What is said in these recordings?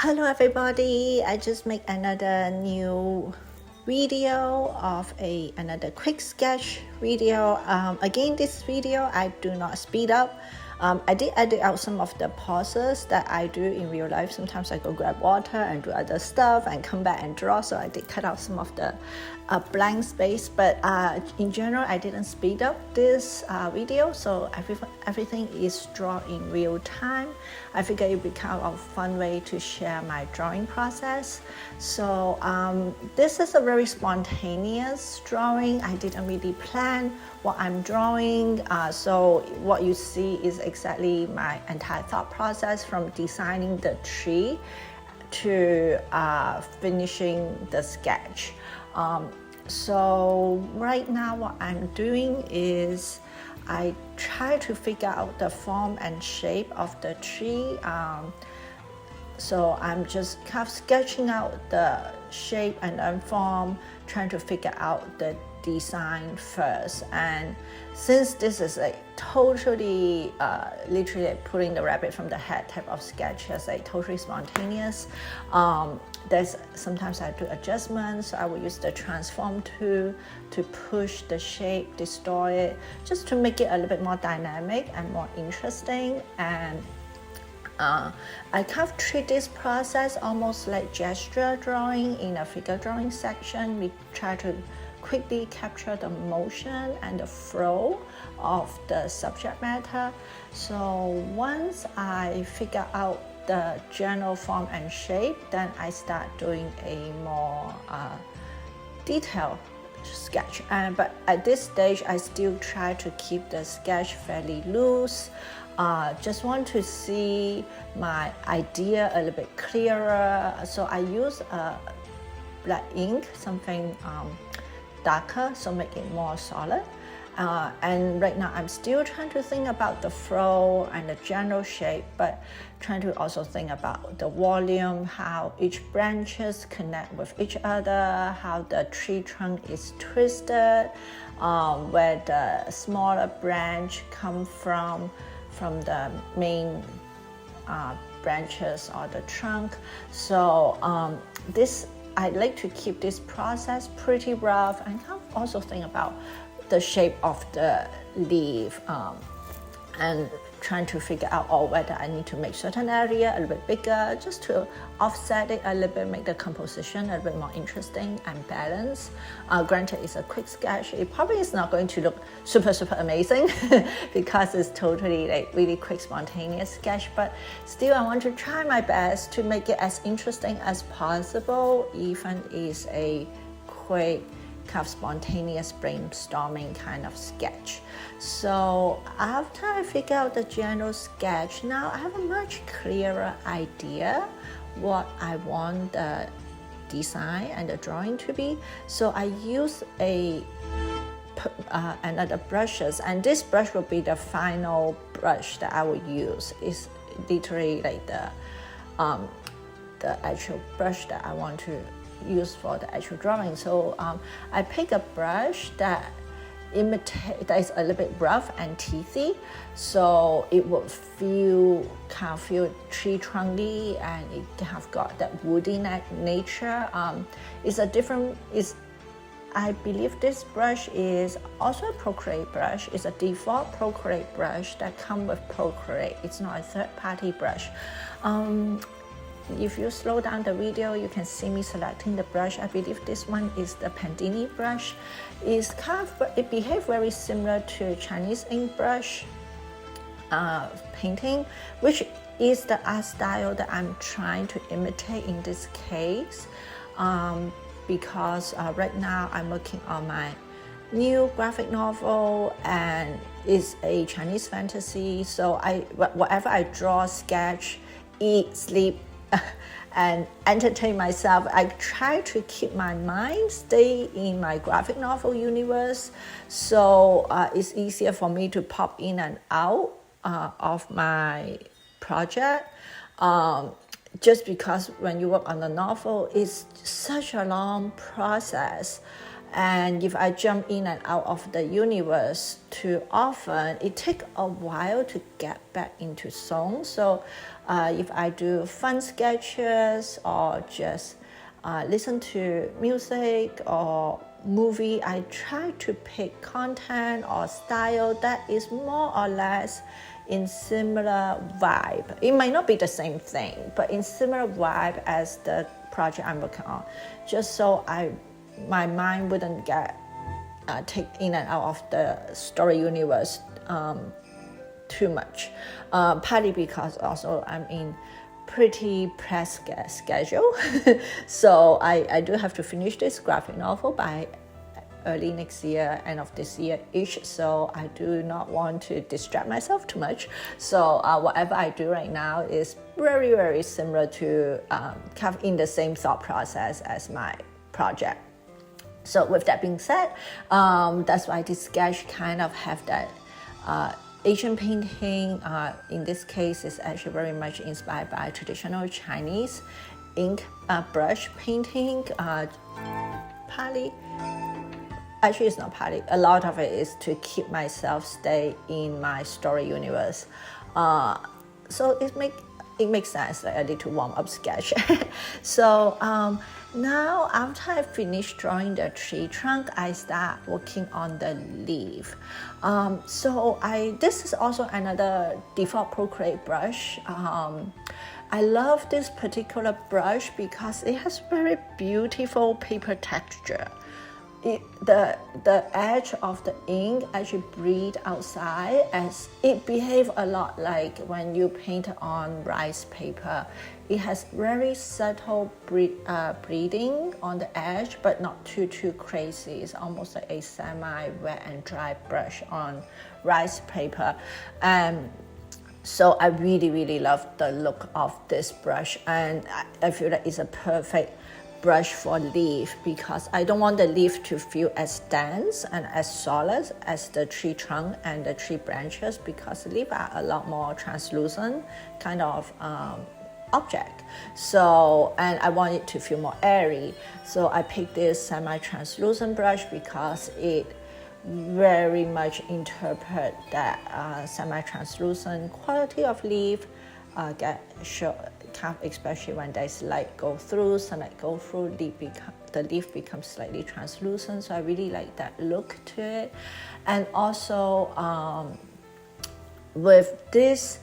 Hello everybody, I just make another new video of another quick sketch video. Again, this video I do not speed up. I did edit out some of the pauses that I do in real life. Sometimes I go grab water and do other stuff and come back and draw, so I did cut out some of the blank space, but in general I didn't speed up this video, so everything is drawn in real time. I figure it would be kind of a fun way to share my drawing process. So this is a very spontaneous drawing. I didn't really plan what I'm drawing, so what you see is exactly my entire thought process from designing the tree to finishing the sketch. So right now what I'm doing is I try to figure out the form and shape of the tree. So I'm just kind of sketching out the shape and then form, trying to figure out the design first. And since this is a totally literally pulling the rabbit from the hat type of sketch, as a totally spontaneous, there's sometimes I do adjustments, so I will use the transform tool to push the shape, distort it, just to make it a little bit more dynamic and more interesting. And I kind of treat this process almost like gesture drawing in a figure drawing section. We try to quickly capture the motion and the flow of the subject matter. So once I figure out the general form and shape, then I start doing a more detailed sketch. But at this stage, I still try to keep the sketch fairly loose. Just want to see my idea a little bit clearer. So I use black ink, something darker, so make it more solid. And right now I'm still trying to think about the flow and the general shape, but trying to also think about the volume, how each branches connect with each other, how the tree trunk is twisted, where the smaller branch come from the main branches or the trunk. So I like to keep this process pretty rough, and also think about the shape of the leaf, and trying to figure out whether I need to make certain area a little bit bigger, just to offset it a little bit, make the composition a little bit more interesting and balanced. Granted, it's a quick sketch. It probably is not going to look super amazing because it's totally like really quick, spontaneous sketch, but still I want to try my best to make it as interesting as possible, even is a quick kind of spontaneous brainstorming kind of sketch. So after I figure out the general sketch, now I have a much clearer idea what I want the design and the drawing to be. So I use another brushes, and this brush will be the final brush that I will use. It's literally like the actual brush that I want to use for the actual drawing. So I pick a brush that is a little bit rough and teethy, so it will feel tree trunky, and it have got that woody nature. I believe this brush is also a Procreate brush. It's a default Procreate brush that comes with Procreate. It's not a third-party brush. If you slow down the video, you can see me selecting the brush. I believe this one is the Pandini brush. It behaves very similar to Chinese ink brush painting, which is the art style that I'm trying to imitate in this case. Because right now I'm working on my new graphic novel, and it's a Chinese fantasy. So whatever I draw, sketch, eat, sleep, and entertain myself, I try to keep my mind stay in my graphic novel universe. So it's easier for me to pop in and out of my project. Just because when you work on the novel, it's such a long process, And if I jump in and out of the universe too often, it takes a while to get back into zone. So if I do fun sketches or just listen to music or movie, I try to pick content or style that is more or less in similar vibe. It might not be the same thing, but in similar vibe as the project I'm working on, just so my mind wouldn't get taken in and out of the story universe too much. Partly because also I'm in pretty pressed schedule, so I do have to finish this graphic novel by early next year, end of this year ish. So I do not want to distract myself too much. So whatever I do right now is very, very similar to kind of in the same thought process as my project. So with that being said, that's why this sketch kind of have that Asian painting. In this case, is actually very much inspired by traditional Chinese ink brush painting. Partly, actually it's not partly, a lot of it is to keep myself stay in my story universe. So it makes sense that I need to warm up sketch. So now after I finish drawing the tree trunk, I start working on the leaf. So this is also another default Procreate brush. I love this particular brush because it has very beautiful paper texture. The edge of the ink actually breathe outside, as it behaves a lot like when you paint on rice paper. It has very subtle bleeding on the edge, but not too crazy. It's almost like a semi-wet and dry brush on rice paper. So I really love the look of this brush, and I feel that it's a perfect brush for leaf because I don't want the leaf to feel as dense and as solid as the tree trunk and the tree branches, because the leaf are a lot more translucent kind of object. So, and I want it to feel more airy. So I picked this semi-translucent brush because it very much interpret that semi-translucent quality of leaf, especially when there's light go through, sunlight go through, the leaf becomes slightly translucent. So I really like that look to it. And also with this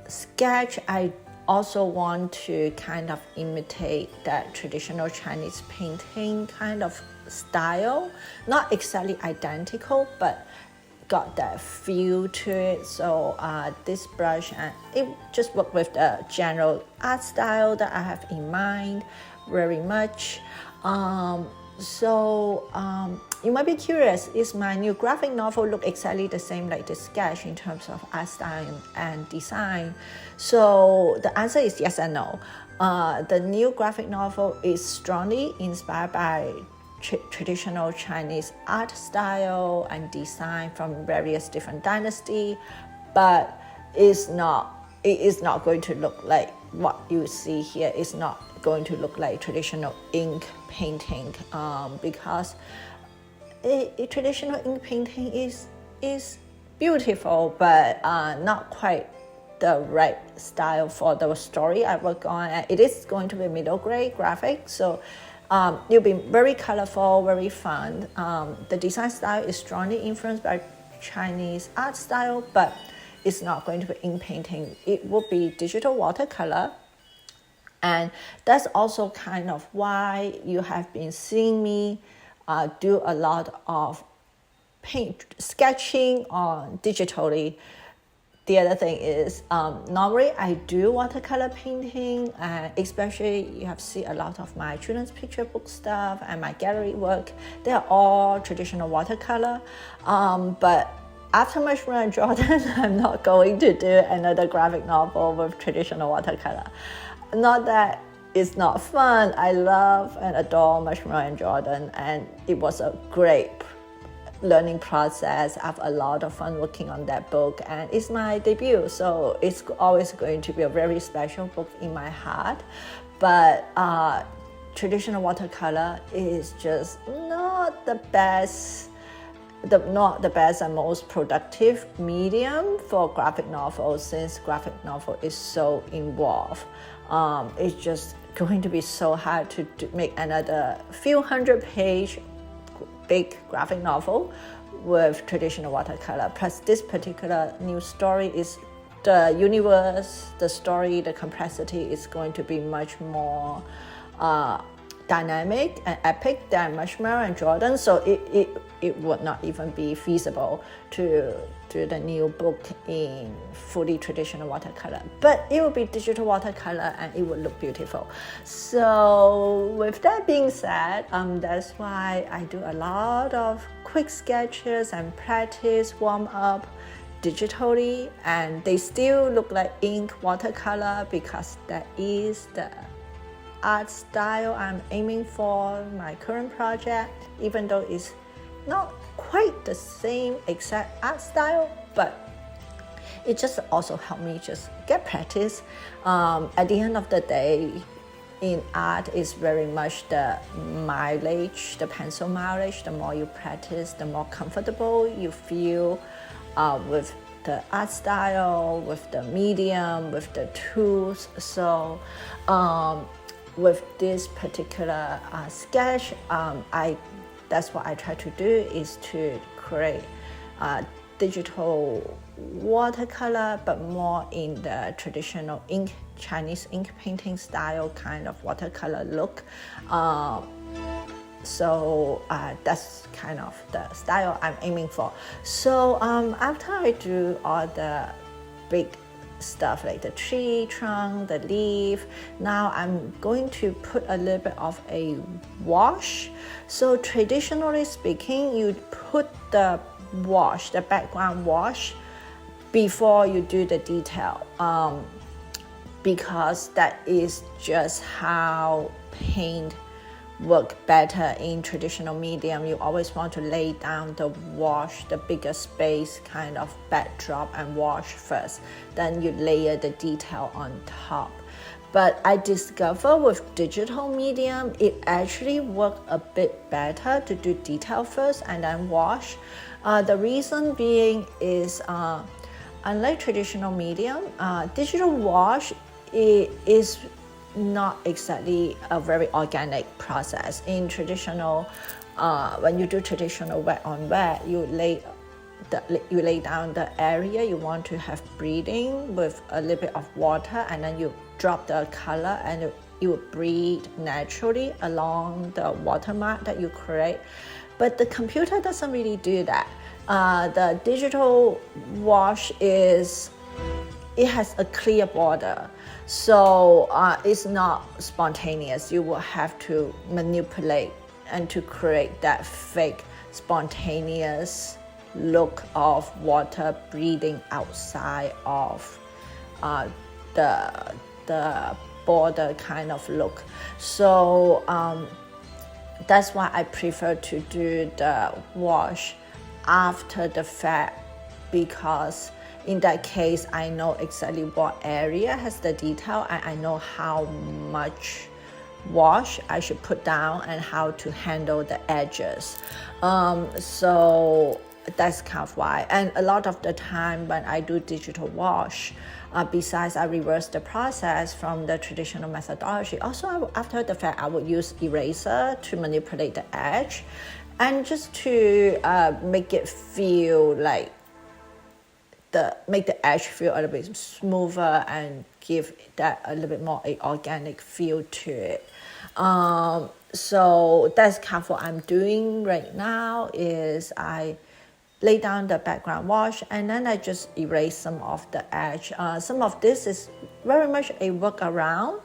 sketch, I also want to kind of imitate that traditional Chinese painting kind of style, not exactly identical, but got that feel to it. So this brush, and it just worked with the general art style that I have in mind very much. You might be curious, is my new graphic novel look exactly the same like the sketch in terms of art style and design? So the answer is yes and no. The new graphic novel is strongly inspired by traditional Chinese art style and design from various different dynasties, but it is not going to look like what you see here. It's not going to look like traditional ink painting, because a traditional ink painting is beautiful, but not quite the right style for the story I work on. It is going to be middle grade graphic, so it'll be very colorful, very fun. The design style is strongly influenced by Chinese art style, but it's not going to be ink painting. It will be digital watercolor. And that's also kind of why you have been seeing me do a lot of sketching on digitally. The other thing is, normally I do watercolor painting, especially you have seen a lot of my children's picture book stuff and my gallery work. They are all traditional watercolor. But after Mushroom and Jordan, I'm not going to do another graphic novel with traditional watercolor. Not that it's not fun. I love and adore Mushroom and Jordan, and it was a great learning process. I have a lot of fun working on that book, and it's my debut, so it's always going to be a very special book in my heart. But traditional watercolor is just not the best and most productive medium for graphic novels, since graphic novel is so involved. It's just going to be so hard to make another few hundred page big graphic novel with traditional watercolor. Plus this particular new story is the universe, the story, the complexity is going to be much more dynamic and epic than Marshmallow and Jordan, so it would not even be feasible to do the new book in fully traditional watercolor. But it will be digital watercolor and it would look beautiful. So with that being said, that's why I do a lot of quick sketches and practice warm up digitally, and they still look like ink watercolor because that is the art style I'm aiming for my current project, even though it's not quite the same exact art style, but it just also helped me just get practice. At the end of the day, in art is very much the mileage, the pencil mileage. The more you practice, the more comfortable you feel with the art style, with the medium, with the tools. So with this particular sketch, that's what I try to do, is to create digital watercolor, but more in the traditional Chinese ink painting style kind of watercolor look. So that's kind of the style I'm aiming for. So after I do all the big stuff like the tree trunk, the leaf, now I'm going to put a little bit of a wash. So traditionally speaking, you put the wash, the background wash, before you do the detail, because that is just how paint work better in traditional medium. You always want to lay down the wash, the bigger space kind of backdrop and wash first, then you layer the detail on top. But I discover with digital medium, it actually works a bit better to do detail first and then wash. The reason being is, unlike traditional medium, digital wash is not exactly a very organic process. In traditional, when you do traditional wet on wet, you lay down the area you want to have breathing with a little bit of water, and then you drop the color and it will breathe naturally along the watermark that you create. But the computer doesn't really do that. The digital wash it has a clear border, so it's not spontaneous. You will have to manipulate and to create that fake spontaneous look of water breathing outside of the border kind of look. So that's why I prefer to do the wash after the fact, because in that case, I know exactly what area has the detail, and I know how much wash I should put down and how to handle the edges. So that's kind of why. And a lot of the time when I do digital wash, besides I reverse the process from the traditional methodology, also after the fact I would use eraser to manipulate the edge, and just to make it feel like make the edge feel a little bit smoother and give that a little bit more a organic feel to it. So that's kind of what I'm doing right now, is I lay down the background wash and then I just erase some of the edge. Some of this is very much a workaround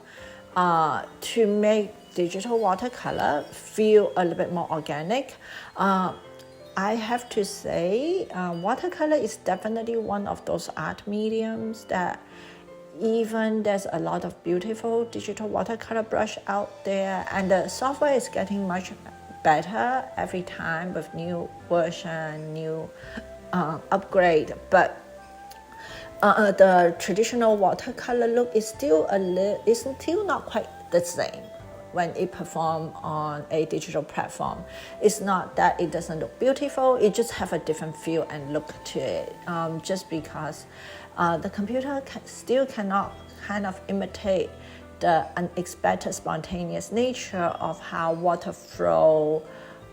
to make digital watercolor feel a little bit more organic. I have to say, watercolor is definitely one of those art mediums that even there's a lot of beautiful digital watercolor brush out there, and the software is getting much better every time with new version, new upgrade. But the traditional watercolor look is still not quite the same. when it performs on a digital platform. It's not that it doesn't look beautiful, it just have a different feel and look to it, just because the computer still cannot kind of imitate the unexpected spontaneous nature of how water flow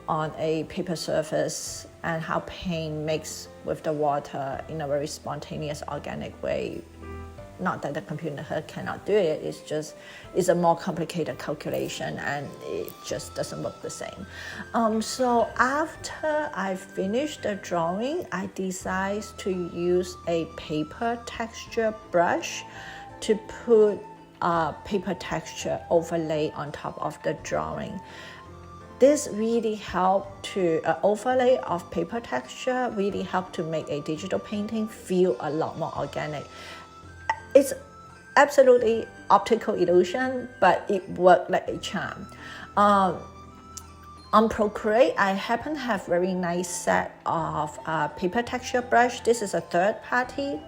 on a paper surface and how paint mix with the water in a very spontaneous, organic way. Not that the computer cannot do it, it's a more complicated calculation and it just doesn't look the same. So after I finished the drawing, I decided to use a paper texture brush to put paper texture overlay on top of the drawing. This really helped to, overlay of paper texture really helped to make a digital painting feel a lot more organic. It's absolutely optical illusion, but it worked like a charm. On Procreate, I happen to have very nice set of paper texture brush. This is a third party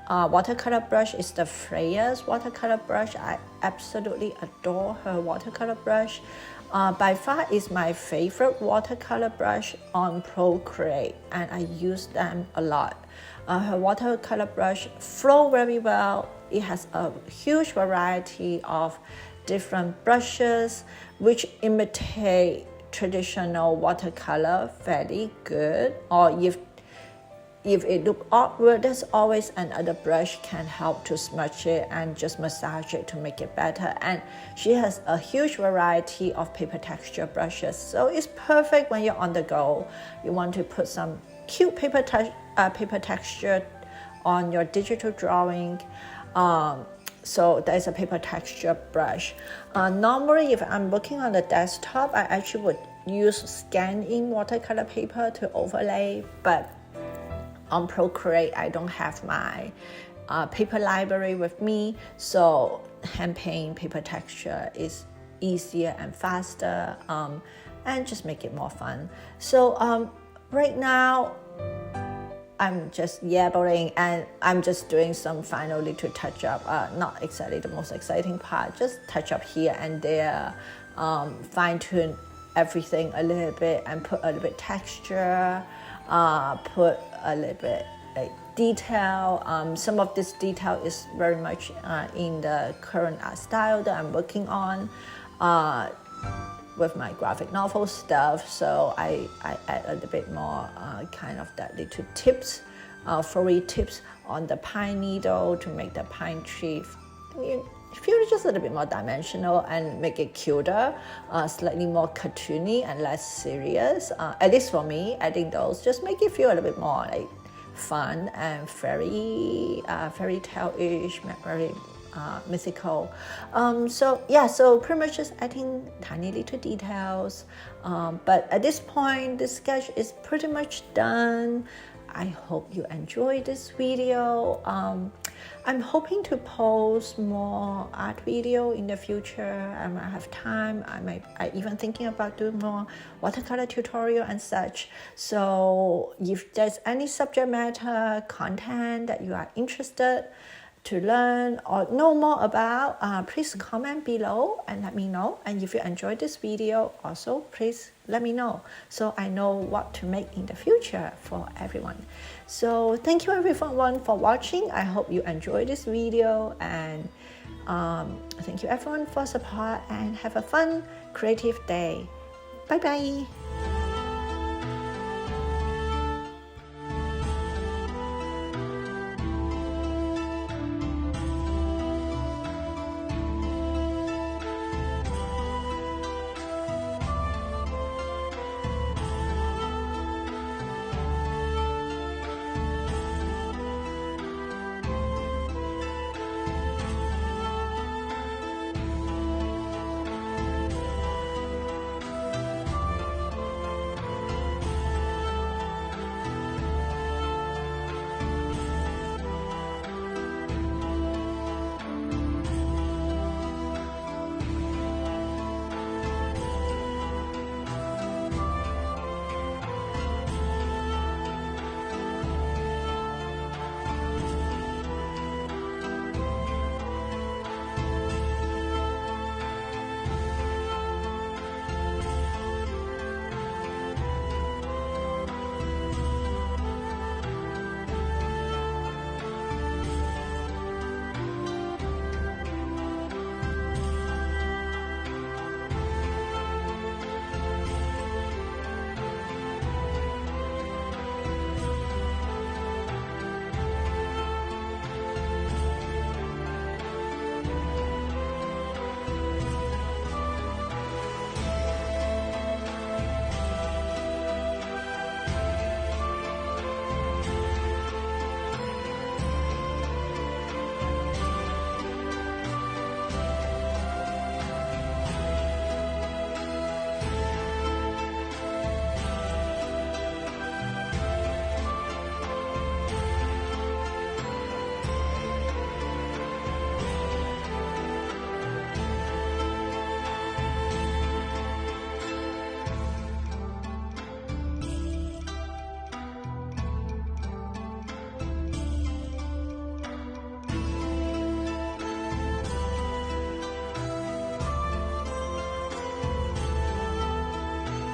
watercolor brush. It's the Freya's watercolor brush. I absolutely adore her watercolor brush. By far is my favorite watercolor brush on Procreate, and I use them a lot. Her watercolor brush flow very well. It has a huge variety of different brushes which imitate traditional watercolor fairly good, or if it look awkward, there's always another brush can help to smudge it and just massage it to make it better. And she has a huge variety of paper texture brushes, so it's perfect when you're on the go. You want to put some cute paper texture on your digital drawing. So there's a paper texture brush. Normally, if I'm working on the desktop, I actually would use scan-in watercolor paper to overlay, but on Procreate, I don't have my paper library with me, so hand paint paper texture is easier and faster, and just make it more fun. So right now, I'm just yabbering and I'm just doing some final little touch up, not exactly the most exciting part, just touch up here and there, fine tune everything a little bit and put a little bit texture, put a little bit like detail. Some of this detail is very much in the current art style that I'm working on with my graphic novel stuff. So I add a little bit more kind of that little tips, furry tips on the pine needle to make the pine tree feel just a little bit more dimensional and make it cuter, slightly more cartoony and less serious. At least for me, adding those just make it feel a little bit more like fun and fairy tale-ish, very mythical. So pretty much just adding tiny little details. But at this point, the sketch is pretty much done. I hope you enjoyed this video. I'm hoping to post more art video in the future. I might have time. I even thinking about doing more watercolor tutorial and such. So if there's any subject matter, content that you are interested to learn or know more about, please comment below and let me know. And if you enjoyed this video, also please let me know so I know what to make in the future for everyone. So thank you everyone for watching. I hope you enjoyed this video, and thank you everyone for support, and have a fun creative day. Bye bye.